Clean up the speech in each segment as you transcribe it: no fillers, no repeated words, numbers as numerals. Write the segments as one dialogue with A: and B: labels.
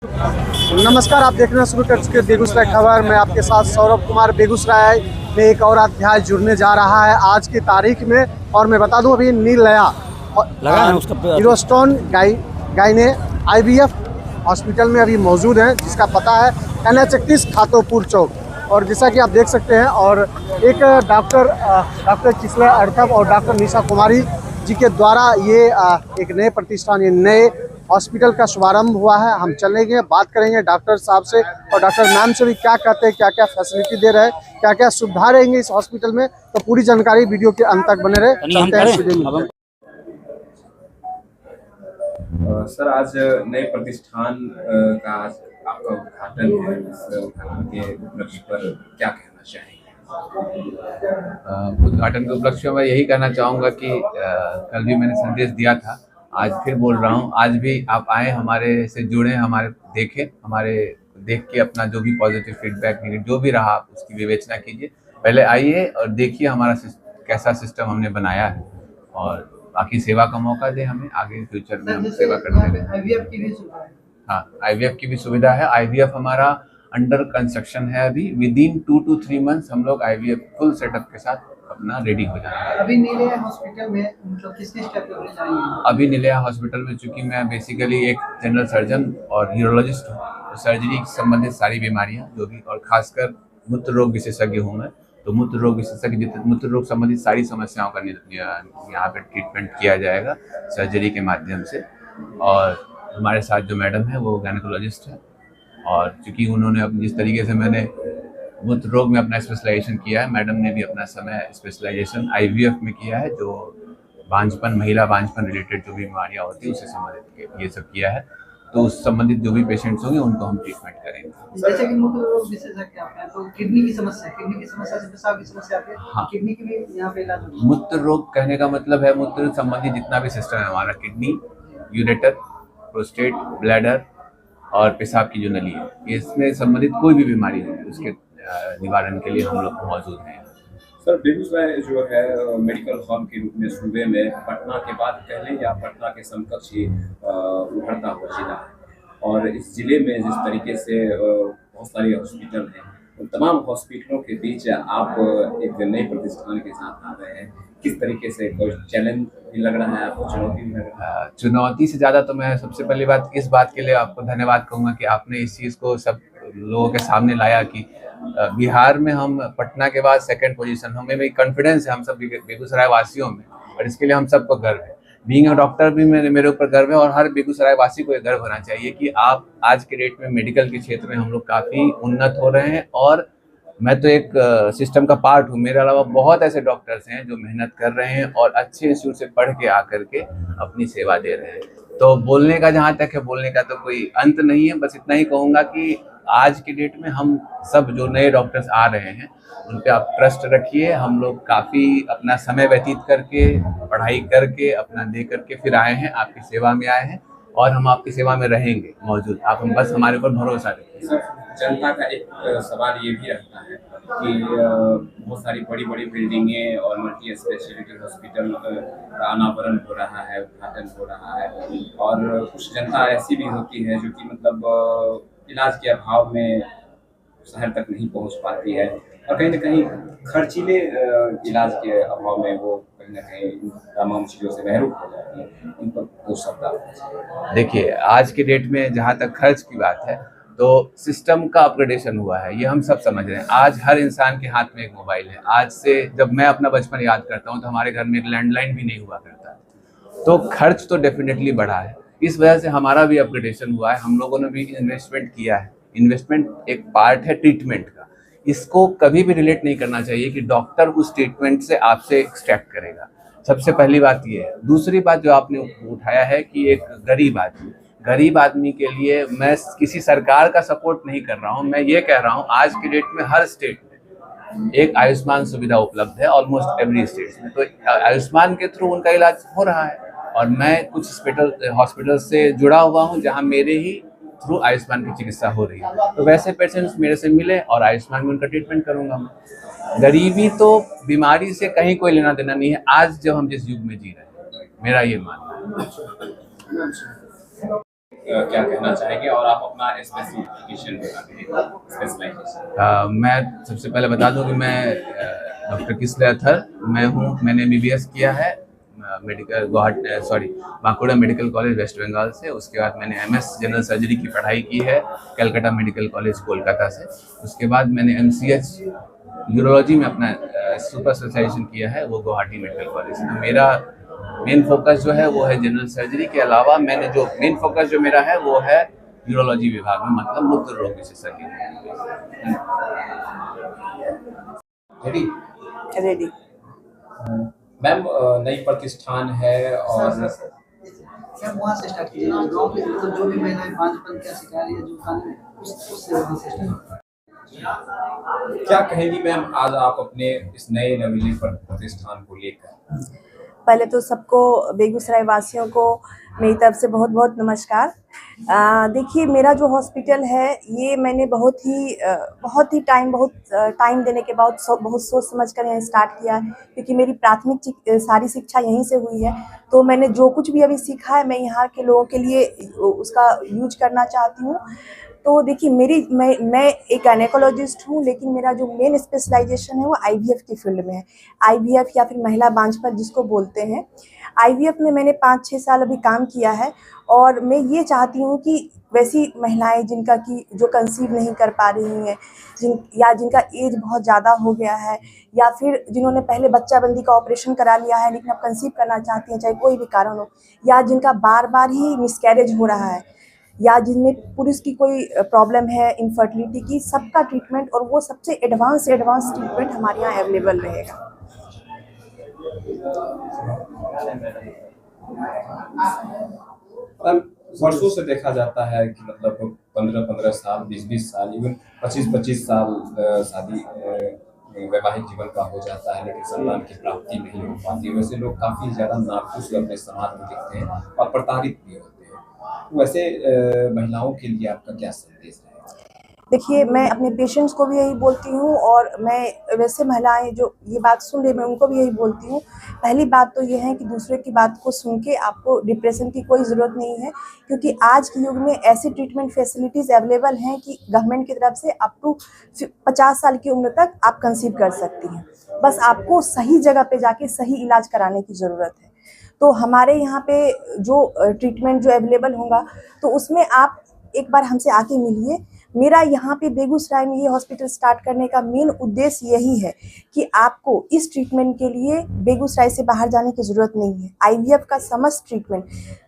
A: नमस्कार, आप देखना शुरू कर चुके बेगूसराय खबर। मैं आपके साथ सौरभ कुमार। बेगूसराय में एक और अध्याय जुड़ने जा रहा है आज की तारीख में। और मैं बता दूं, अभी नीलया हीरोस्टोन गायने IVF हॉस्पिटल में अभी मौजूद हैं, जिसका पता है NH31 खातोपुर चौक। और जैसा कि आप देख सकते हैं, और एक डॉक्टर चिसला अर्थव और डॉक्टर निशा कुमारी जी के द्वारा ये एक नए प्रतिष्ठान, ये नए हॉस्पिटल का शुभारंभ हुआ है। हम चलेंगे, बात करेंगे डॉक्टर साहब से और डॉक्टर मैम से भी, क्या कहते हैं, क्या क्या फैसिलिटी दे रहे हैं, क्या क्या सुविधा रहेंगी इस हॉस्पिटल में। तो पूरी जानकारी वीडियो के अंत तक बने रहे। चलते हैं।
B: सर, आज नए प्रतिष्ठान का आज आपका उद्घाटन है। इस उद्घाटन के उपलक्ष्य पर क्या कहना चाहेंगे?
C: उद्घाटन के उपलक्ष्य में यही कहना चाहूँगा कि कल भी मैंने संदेश दिया था, आज फिर बोल रहा हूँ। आज भी आप आए, हमारे से जुड़े, हमारे देख के अपना जो भी पॉजिटिव फीडबैक जो भी रहा उसकी विवेचना कीजिए। पहले आइए और देखिए हमारा कैसा सिस्टम हमने बनाया है, और बाकी सेवा का मौका दे हमें, आगे फ्यूचर में हम सेवा करते रहें।
A: IVF की भी सुविधा है?
C: हाँ, IVF की भी सुविधा है। IVF हमारा अंडर कंस्ट्रक्शन है। अभी विदिन 2 to 3 मंथ्स हम लोग IVF फुल सेटअप के साथ अपना रेडी हो जाएंगे।
A: अभी नीलया हॉस्पिटल में मतलब किस स्टेप पे जाएंगे?
C: अभी नीलया हॉस्पिटल में, चूंकि मैं बेसिकली एक जनरल सर्जन और न्यूरोलॉजिस्ट हूँ, तो सर्जरी से संबंधित सारी बीमारियाँ जो भी, और खासकर मूत्र रोग विशेषज्ञ हूँ मैं, तो मूत्र रोग विशेषज्ञ, मूत्र रोग संबंधित सारी समस्याओं का यहाँ पे ट्रीटमेंट किया जाएगा सर्जरी के माध्यम से। और हमारे साथ जो मैडम है वो गायनेकोलॉजिस्ट है, और चूँकि उन्होंने अब जिस तरीके से मैंने मूत्र रोग में अपना स्पेशलाइजेशन किया है, मैडम ने भी अपना समय स्पेशलाइजेशन IVF में किया है, जो महिला बांझपन रिलेटेड जो भी बीमारियाँ होती है उससे संबंधित ये सब किया है। तो उस संबंधित जो भी पेशेंट्स होंगे उनको हम ट्रीटमेंट करेंगे।
A: जैसे कि मूत्र रोग विशेषज्ञ आप हैं, तो किडनी की समस्या से पेशाब की समस्या पे,
C: हाँ,
A: किडनी की भी यहाँ पे इलाज होगा।
C: मूत्र रोग कहने का मतलब है मूत्र संबंधी जितना भी सिस्टम है हमारा, किडनी, यूरेटर, प्रोस्टेट, ब्लैडर और पेशाब की जो नली है, इसमें संबंधित कोई भी बीमारी है उसके निवारण के लिए हम लोग मौजूद हैं।
B: सर, बेगूसराय जो है मेडिकल हब के रूप में सूबे में पटना के बाद पहले या पटना के समकक्ष ही उभरता हुआ जिला है। और इस जिले में जिस तरीके से बहुत सारे हॉस्पिटल हैं, उन तमाम हॉस्पिटलों के बीच आप एक नए प्रतिष्ठान के साथ आ रहे हैं। किस तरीके से कोई चैलेंज भी लग रहा है आपको, चुनौती भी लग रहा है?
C: चुनौती से ज़्यादा तो मैं सबसे पहली बात इस बात के लिए आपको धन्यवाद कहूँगा कि आपने इस चीज़ को सब लोगों के सामने लाया कि बिहार में हम पटना के बाद सेकंड पोजीशन, हमें भी कॉन्फिडेंस है हम सब बेगूसराय वासियों में, और इसके लिए हम सबको गर्व है। बीइंग अ डॉक्टर भी मेरे ऊपर गर्व है, और हर बेगूसराय वासी को ये गर्व होना चाहिए कि आप आज के डेट में मेडिकल के क्षेत्र में हम लोग काफ़ी उन्नत हो रहे हैं। और मैं तो एक सिस्टम का पार्ट हूँ, मेरे अलावा बहुत ऐसे डॉक्टर्स हैं जो मेहनत कर रहे हैं और अच्छे इंस्टीट्यूट से पढ़ के आकर के अपनी सेवा दे रहे हैं। तो बोलने का जहाँ तक है, बोलने का तो कोई अंत नहीं है। बस इतना ही कहूँगा कि आज की डेट में हम सब जो नए डॉक्टर्स आ रहे हैं उन पे आप ट्रस्ट रखिए। हम लोग काफ़ी अपना समय व्यतीत करके, पढ़ाई करके, अपना दे करके फिर आए हैं, आपकी सेवा में आए हैं, और हम आपकी सेवा में रहेंगे मौजूद। आप हम बस हमारे ऊपर भरोसा रखिए।
B: जनता का एक सवाल ये भी रहता है कि बहुत सारी बड़ी बड़ी बिल्डिंगें और मल्टी स्पेशलिटी हॉस्पिटल का अनावरण हो रहा है, उद्घाटन हो रहा है, और कुछ जनता ऐसी भी होती है जो कि मतलब इलाज के अभाव में शहर तक नहीं पहुंच पाती है, और कहीं ना कहीं खर्चीले इलाज के अभाव में वो कहीं ना कहीं तमाम चीज़ों से महरूम हो जाती है। इन पर दो शब्द।
C: देखिए, आज के डेट में जहाँ तक खर्च की बात है, तो सिस्टम का अपग्रेडेशन हुआ है, ये हम सब समझ रहे हैं। आज हर इंसान के हाथ में एक मोबाइल है। आज से जब मैं अपना बचपन याद करता हूँ तो हमारे घर में एक लैंडलाइन भी नहीं हुआ करता है। तो खर्च तो डेफिनेटली बढ़ा है, इस वजह से हमारा भी अपग्रेडेशन हुआ है। हम लोगों ने भी इन्वेस्टमेंट किया है। इन्वेस्टमेंट एक पार्ट है ट्रीटमेंट का, इसको कभी भी रिलेट नहीं करना चाहिए कि डॉक्टर उस ट्रीटमेंट से आपसे एक्सट्रैक्ट करेगा। सबसे पहली बात ये है। दूसरी बात जो आपने उठाया है कि एक गरीब आदमी के लिए मैं किसी सरकार का सपोर्ट नहीं कर रहा हूँ, मैं ये कह रहा हूँ आज के डेट में हर स्टेट में एक आयुष्मान सुविधा उपलब्ध है, ऑलमोस्ट एवरी स्टेट में। तो आयुष्मान के थ्रू उनका इलाज हो रहा है, और मैं कुछ हॉस्पिटल से जुड़ा हुआ हूँ जहाँ मेरे ही थ्रू आयुष्मान की चिकित्सा हो रही है। तो वैसे पेशेंट्स मेरे से मिले और आयुष्मान में उनका ट्रीटमेंट करूँगा मैं। गरीबी तो बीमारी से कहीं कोई लेना देना नहीं है आज जब हम जिस युग में जी रहे हैं, मेरा ये मानना है।
B: क्या कहना चाहेंगे, और आप अपना स्पेसिफिकेशन बता दें, स्पेशलाइजेशन।
C: मैं सबसे पहले बता दूं कि मैं डॉक्टर किसले अथर मैं हूं। मैंने एमबीबीएस किया है medical Bankura medical college West Bengal से। उसके बाद मैंने एमएस जनरल सर्जरी की पढ़ाई की है कलकत्ता मेडिकल कॉलेज कोलकाता से। उसके बाद मैंने एमसीएच यूरोलॉजी में अपना सुपर स्पेशलाइजेशन किया है, वो गुवाहाटी मेडिकल कॉलेज से। मेरा मेन फोकस जो है वो है जनरल सर्जरी के अलावा मैंने जो मेन फोकस जो मेरा है वो है यूरोलॉजी विभाग में, मतलब मूत्र रोग विशेषज्ञ।
B: Ready
D: ready.
B: मैम, नई प्रतिष्ठान है और
E: मैम वहाँ से स्टार्ट कीजिए, गाँव में मतलब जो भी महिलाएं बांझपन का शिकार या जो खाने उससे वहाँ से स्टार्ट।
B: क्या कहेंगी मैम आज आप अपने इस नए नवीले प्रतिष्ठान को लेकर?
D: पहले तो सबको, बेगूसराय वासियों को मेरी तरफ से बहुत बहुत नमस्कार। देखिए, मेरा जो हॉस्पिटल है ये मैंने बहुत ही टाइम देने के बाद बहुत सोच समझ कर यहाँ स्टार्ट किया है, क्योंकि मेरी प्राथमिक सारी शिक्षा यहीं से हुई है। तो मैंने जो कुछ भी अभी सीखा है मैं यहाँ के लोगों के लिए उसका यूज करना चाहती हूँ। तो देखिए, मैं एक गायनेकोलॉजिस्ट हूँ, लेकिन मेरा जो मेन स्पेशलाइजेशन है वो आईवीएफ की फील्ड में है। आईवीएफ या फिर महिला बांझपन जिसको बोलते हैं। आईवीएफ में मैंने 5-6 साल अभी काम किया है, और मैं ये चाहती हूँ कि वैसी महिलाएं जो कंसीव नहीं कर पा रही हैं, जिनका एज बहुत ज़्यादा हो गया है, या फिर जिन्होंने पहले बच्चाबंदी का ऑपरेशन करा लिया है लेकिन अब कंसीव करना चाहती हैं, चाहे कोई भी कारण हो, या जिनका बार बार ही मिसकैरेज हो रहा है, या जिनमें पुरुष की कोई प्रॉब्लम है इनफर्टिलिटी की, सबका ट्रीटमेंट, और वो सबसे एडवांस ट्रीटमेंट हमारे यहाँ अवेलेबल रहेगा।
B: वर्षों से देखा जाता है कि मतलब 15-15 साल, 20-20 साल, इवन 25-25 साल शादी वैवाहिक जीवन का हो जाता है, लेकिन संतान की प्राप्ति नहीं हो पाती। वैसे लोग काफी ज्यादा नाखुश अपने समाज में दिखते हैं और प्रताड़ित भी होते हैं। वैसे महिलाओं के लिए आपका क्या संदेश है?
D: देखिए, मैं अपने पेशेंट्स को भी यही बोलती हूँ, और मैं वैसे महिलाएं जो ये बात सुन रही, मैं उनको भी यही बोलती हूँ। पहली बात तो ये है कि दूसरे की बात को सुन के आपको डिप्रेशन की कोई ज़रूरत नहीं है, क्योंकि आज के युग में ऐसी ट्रीटमेंट फैसिलिटीज़ अवेलेबल हैं कि गवर्नमेंट की तरफ से अप टू 50 साल की उम्र तक आप कंसीव कर सकती हैं। बस आपको सही जगह पे जाके सही इलाज कराने की ज़रूरत है। तो हमारे यहाँ पे जो ट्रीटमेंट जो अवेलेबल होगा, तो उसमें आप एक बार हमसे आके मिलिए। मेरा यहाँ पे बेगूसराय में ये हॉस्पिटल स्टार्ट करने का मेन उद्देश्य यही है कि आपको इस ट्रीटमेंट के लिए बेगूसराय से बाहर जाने की ज़रूरत नहीं है। आईवीएफ का समस्त ट्रीटमेंट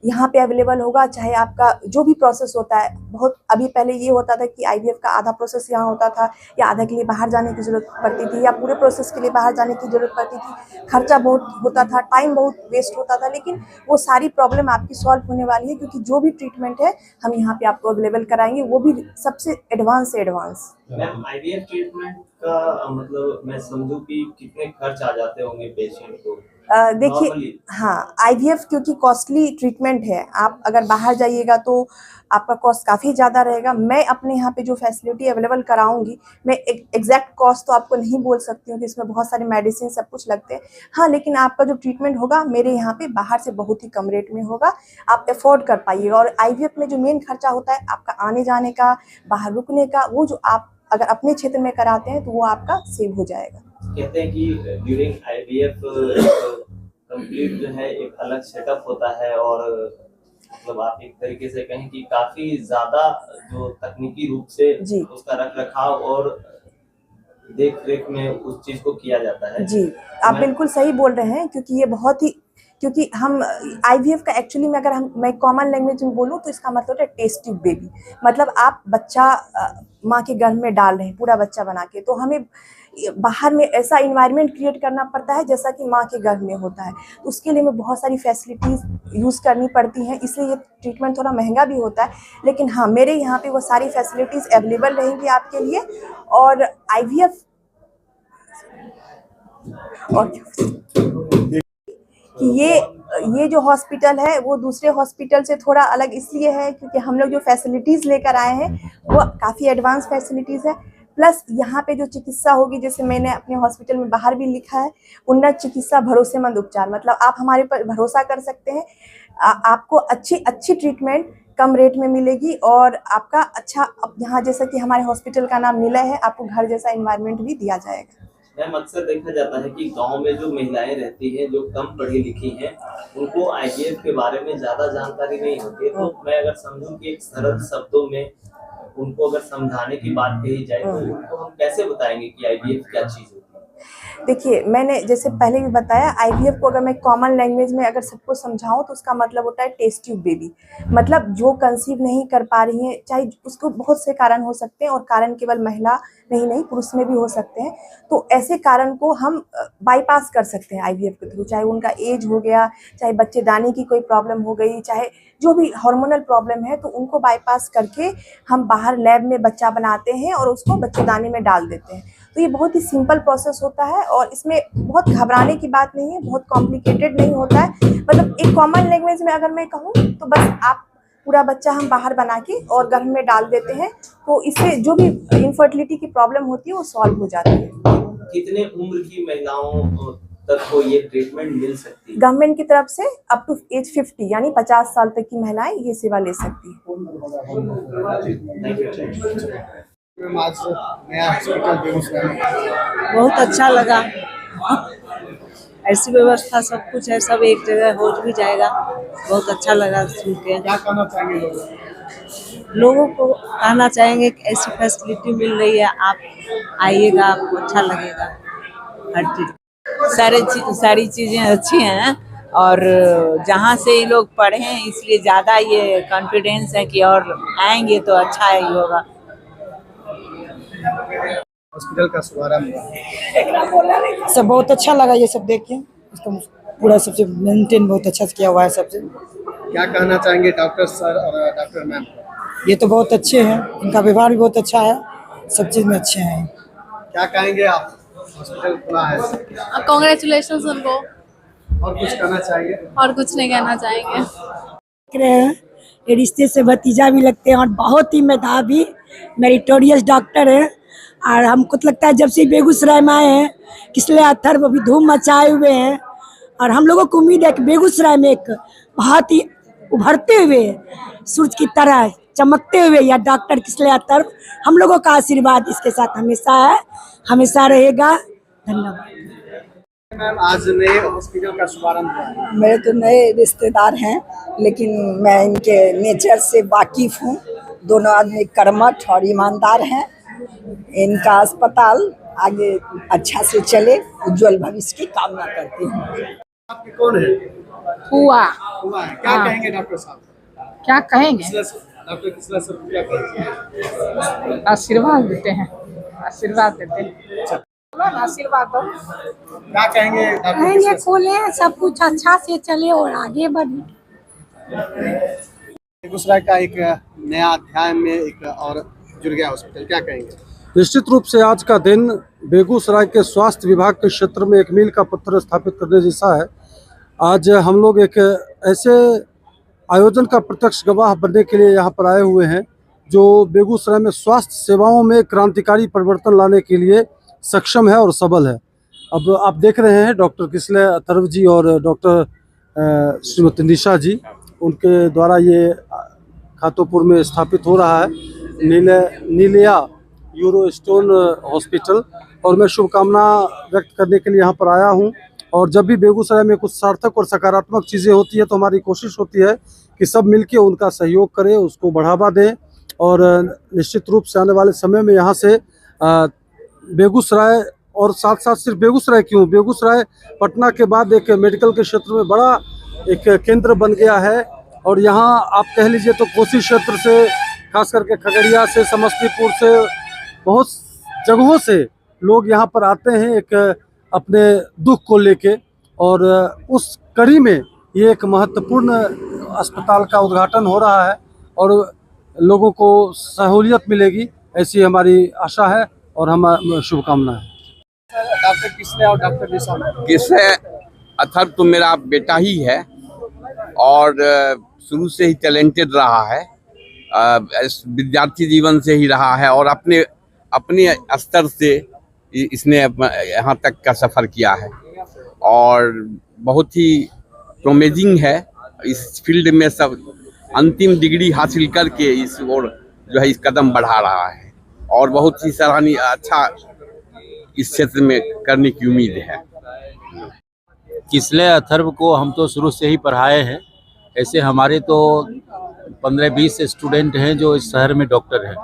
D: यहाँ पे अवेलेबल होगा, चाहे आपका जो भी प्रोसेस होता है। बहुत अभी पहले ये होता था कि आईवीएफ का आधा प्रोसेस यहाँ होता था, या आधा के लिए बाहर जाने की ज़रूरत पड़ती थी, या पूरे प्रोसेस के लिए बाहर जाने की ज़रूरत पड़ती थी। खर्चा बहुत होता था, टाइम बहुत वेस्ट होता था, लेकिन वो सारी प्रॉब्लम आपकी सॉल्व होने वाली है, क्योंकि जो भी ट्रीटमेंट है हम यहाँ पे आपको अवेलेबल कराएंगे, वो भी सबसे एडवांस से एडवांस।
F: मैम, आईवीएफ ट्रीटमेंट का मतलब मैं समझूं कि कितने खर्च आ जाते होंगे पेशेंट को?
D: देखिए, हाँ, आईवीएफ क्योंकि कॉस्टली ट्रीटमेंट है, आप अगर बाहर जाइएगा तो आपका कॉस्ट काफ़ी ज़्यादा रहेगा। मैं अपने यहाँ पे जो फैसिलिटी अवेलेबल कराऊंगी, मैं एग्जैक्ट कॉस्ट तो आपको नहीं बोल सकती हूँ कि इसमें बहुत सारे मेडिसिन सब कुछ लगते हैं। हाँ, लेकिन आपका जो ट्रीटमेंट होगा मेरे यहाँ पे बाहर से बहुत ही कम रेट में होगा, आप अफोर्ड कर पाइएगा। और आईवीएफ में जो मेन खर्चा होता है आपका आने जाने का, बाहर रुकने का, वो जो आप अगर अपने क्षेत्र में कराते हैं तो वो आपका सेव हो जाएगा।
F: कहते हैं कि ड्यूरिंग आईवीएफ कंप्लीट जो है एक अलग सेटअप होता है, और मतलब आप एक तरीके से कहें कि काफी ज्यादा जो तकनीकी रूप से उसका रखरखाव और देख रेख में उस चीज को किया जाता है।
D: जी, आप बिल्कुल सही बोल रहे हैं, क्योंकि ये बहुत ही, क्योंकि हम आईवीएफ का एक्चुअली में अगर मैं कॉमन लैंग्वेज में बोलूँ तो इसका मतलब है टेस्ट ट्यूब बेबी। मतलब आप बच्चा माँ के गर्भ में डाल रहे हैं पूरा बच्चा बना के, तो हमें बाहर में ऐसा इन्वायरमेंट क्रिएट करना पड़ता है जैसा कि माँ के गर्भ में होता है। तो उसके लिए हमें बहुत सारी फैसिलिटीज़ यूज़ करनी पड़ती हैं, इसलिए ये ट्रीटमेंट थोड़ा महंगा भी होता है। लेकिन हाँ, मेरे यहाँ पे वो सारी फैसिलिटीज़ अवेलेबल रहेंगी आपके लिए। और आईवीएफ और कि ये जो हॉस्पिटल है वो दूसरे हॉस्पिटल से थोड़ा अलग इसलिए है क्योंकि हम लोग जो फैसिलिटीज़ लेकर आए हैं वो काफ़ी एडवांस फैसिलिटीज़ है। प्लस यहाँ पे जो चिकित्सा होगी, जैसे मैंने अपने हॉस्पिटल में बाहर भी लिखा है, उन्नत चिकित्सा भरोसेमंद उपचार। मतलब आप हमारे पर भरोसा कर सकते हैं, आपको अच्छी ट्रीटमेंट कम रेट में मिलेगी और आपका अच्छा, अब यहाँ जैसा कि हमारे हॉस्पिटल का नाम निलय है, आपको घर जैसा इन्वायरमेंट भी दिया जाएगा।
F: मैम, अक्सर देखा जाता है कि गांव में जो महिलाएं रहती हैं जो कम पढ़ी लिखी हैं, उनको आईवीएफ के बारे में ज्यादा जानकारी नहीं होती है। तो मैं अगर समझूं कि एक सरल शब्दों में उनको अगर समझाने की बात कही जाए तो उनको हम कैसे बताएंगे कि आईवीएफ क्या चीज होती है?
D: देखिए, मैंने जैसे पहले भी बताया, आईवीएफ को अगर मैं कॉमन लैंग्वेज में अगर सबको समझाऊं तो उसका मतलब होता है टेस्ट ट्यूब बेबी। मतलब जो कंसीव नहीं कर पा रही है, चाहे उसको बहुत से कारण हो सकते हैं और कारण केवल महिला नहीं पुरुष में भी हो सकते हैं, तो ऐसे कारण को हम बाईपास कर सकते हैं आईवीएफ के थ्रू। चाहे उनका एज हो गया, चाहे बच्चेदानी की कोई प्रॉब्लम हो गई, चाहे जो भी हार्मोनल प्रॉब्लम है, तो उनको बाईपास करके हम बाहर लैब में बच्चा बनाते हैं और उसको बच्चेदानी में डाल देते हैं। तो ये बहुत ही सिंपल प्रोसेस होता है और इसमें बहुत घबराने की बात नहीं है, बहुत कॉम्प्लिकेटेड नहीं होता है। मतलब एक कॉमन लैंग्वेज में अगर मैं कहूँ तो बस आप पूरा बच्चा हम बाहर बना के और गर्भ में डाल देते हैं, तो इससे जो भी इनफर्टिलिटी की प्रॉब्लम होती है वो सॉल्व हो जाती है।
F: कितने उम्र की महिलाओं तक को ये ट्रीटमेंट मिल सकती है?
D: गवर्नमेंट की तरफ से अप टू एज 50 यानी 50 साल तक की महिलाएं ये सेवा ले सकती है।
A: आज नया हॉस्पिटल बेगूसराय में
G: बहुत अच्छा लगा। ऐसी व्यवस्था सब कुछ है, सब एक जगह हो भी जाएगा। बहुत अच्छा लगा सुन के।
A: क्या कहना चाहेंगे
G: लोगों को कहना चाहेंगे कि ऐसी फैसिलिटी मिल रही है, आप आइएगा, आपको अच्छा लगेगा। हर चीज
H: सारी चीज़ें अच्छी हैं और जहाँ से ये लोग पढ़े हैं इसलिए ज़्यादा ये कॉन्फिडेंस है कि और आएंगे तो अच्छा ही होगा।
A: हॉस्पिटल का शुभारंभ
I: सब बहुत अच्छा लगा ये सब देख के। इसका पूरा सबसे मेंटेन बहुत अच्छा से किया हुआ है सबसे।
A: क्या कहना चाहेंगे डॉक्टर सर और डॉक्टर मैम?
I: ये तो बहुत अच्छे हैं, इनका व्यवहार भी बहुत अच्छा है, सब चीज़ में अच्छे हैं।
A: क्या कहेंगे आप? हॉस्पिटल खुला है,
J: कांग्रेचुलेशंस उनको।
A: और कुछ कहना चाहेंगे?
J: और कुछ नहीं कहना चाहेंगे।
I: देख रहे हैं, ये रिश्ते से भतीजा भी लगते हैं और बहुत ही मेधावी मेरिटोरियस डॉक्टर है। और हमको तो लगता है जब से बेगूसराय में आए हैं, किसले अथर्व अभी धूम मचाए हुए हैं और हम लोगों को उम्मीद है कि बेगूसराय में एक बहुत ही उभरते हुए सूरज की तरह चमकते हुए यह डॉक्टर किसले अथर्व, हम लोगों का आशीर्वाद इसके साथ हमेशा है, हमेशा रहेगा। धन्यवाद।
A: मैम, आज नए हॉस्पिटल का शुभारंभ हुआ है।
I: मेरे तो नए रिश्तेदार हैं, लेकिन मैं इनके नेचर से वाकिफ हूँ। दोनों आदमी कर्मठ और ईमानदार हैं। इनका अस्पताल आगे अच्छा से चले, उज्जवल भविष्य की कामना करती हूँ।
A: आपके कौन है?
J: हुआ
A: हुआ है। क्या कहेंगे डॉक्टर साहब?
J: क्या कहेंगे?
A: डॉक्टर किसला सर क्या कहेंगे?
J: आशीर्वाद देते हैं, आशीर्वाद देते हैं। आशीर्वाद दो।
A: क्या कहेंगे डॉक्टर किसला सर?
G: खोले सब कुछ अच्छा से चले और आगे बढ़े।
A: बेगूसराय का एक नया अध्याय में एक और जुड़ गया हॉस्पिटल, क्या कहेंगे?
K: निश्चित रूप से आज का दिन बेगूसराय के स्वास्थ्य विभाग के क्षेत्र में एक मील का पत्थर स्थापित करने जैसा है। आज हम लोग एक ऐसे आयोजन का प्रत्यक्ष गवाह बनने के लिए यहाँ पर आए हुए हैं जो बेगूसराय में स्वास्थ्य सेवाओं में क्रांतिकारी परिवर्तन लाने के लिए सक्षम है और सबल है। अब आप देख रहे हैं डॉक्टर किसले अथर्व जी और डॉक्टर श्रीमती निशा जी, उनके द्वारा ये खातोपुर में स्थापित हो रहा है नीलिया यूरोस्टोन हॉस्पिटल। और मैं शुभकामना व्यक्त करने के लिए यहाँ पर आया हूँ। और जब भी बेगूसराय में कुछ सार्थक और सकारात्मक चीज़ें होती है तो हमारी कोशिश होती है कि सब मिलके उनका सहयोग करें, उसको बढ़ावा दें। और निश्चित रूप से आने वाले समय में यहाँ से बेगूसराय और साथ साथ सिर्फ बेगूसराय क्यों, बेगूसराय पटना के बाद एक मेडिकल के क्षेत्र में बड़ा एक केंद्र बन गया है। और यहाँ आप कह लीजिए तो कोसी क्षेत्र से, खास करके खगड़िया से, समस्तीपुर से, बहुत जगहों से लोग यहाँ पर आते हैं एक अपने दुख को लेके। और उस कड़ी में ये एक महत्वपूर्ण अस्पताल का उद्घाटन हो रहा है और लोगों को सहूलियत मिलेगी, ऐसी हमारी आशा है और हम शुभकामना है।
A: डॉक्टर किसले और डॉक्टर निशा,
L: किसले अथर्व तो मेरा बेटा ही है और शुरू से ही टैलेंटेड रहा है, विद्यार्थी जीवन से ही रहा है और अपने स्तर से इसने यहाँ तक का सफ़र किया है और बहुत ही प्रोमेजिंग है इस फील्ड में। सब अंतिम डिग्री हासिल करके इस ओर जो है इस कदम बढ़ा रहा है और बहुत ही सराहनीय अच्छा इस क्षेत्र में करने की उम्मीद है।
M: किसले अथर्व को हम तो शुरू से ही पढ़ाए हैं। ऐसे हमारे तो 15-20 स्टूडेंट हैं जो इस शहर में डॉक्टर हैं,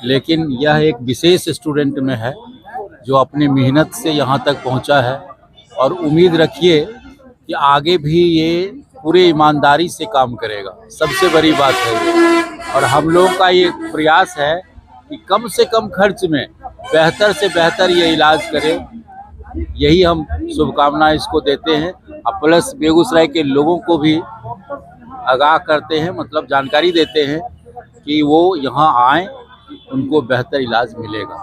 M: लेकिन यह एक विशेष स्टूडेंट में है जो अपनी मेहनत से यहाँ तक पहुँचा है और उम्मीद रखिए कि आगे भी ये पूरे ईमानदारी से काम करेगा। सबसे बड़ी बात है ये, और हम लोग का ये प्रयास है कि कम से कम खर्च में बेहतर से बेहतर ये इलाज करे। यही हम शुभकामनाएं इसको देते हैं और प्लस बेगूसराय के लोगों को भी आगाह करते हैं, मतलब जानकारी देते हैं कि वो यहाँ आएँ, उनको बेहतर इलाज मिलेगा।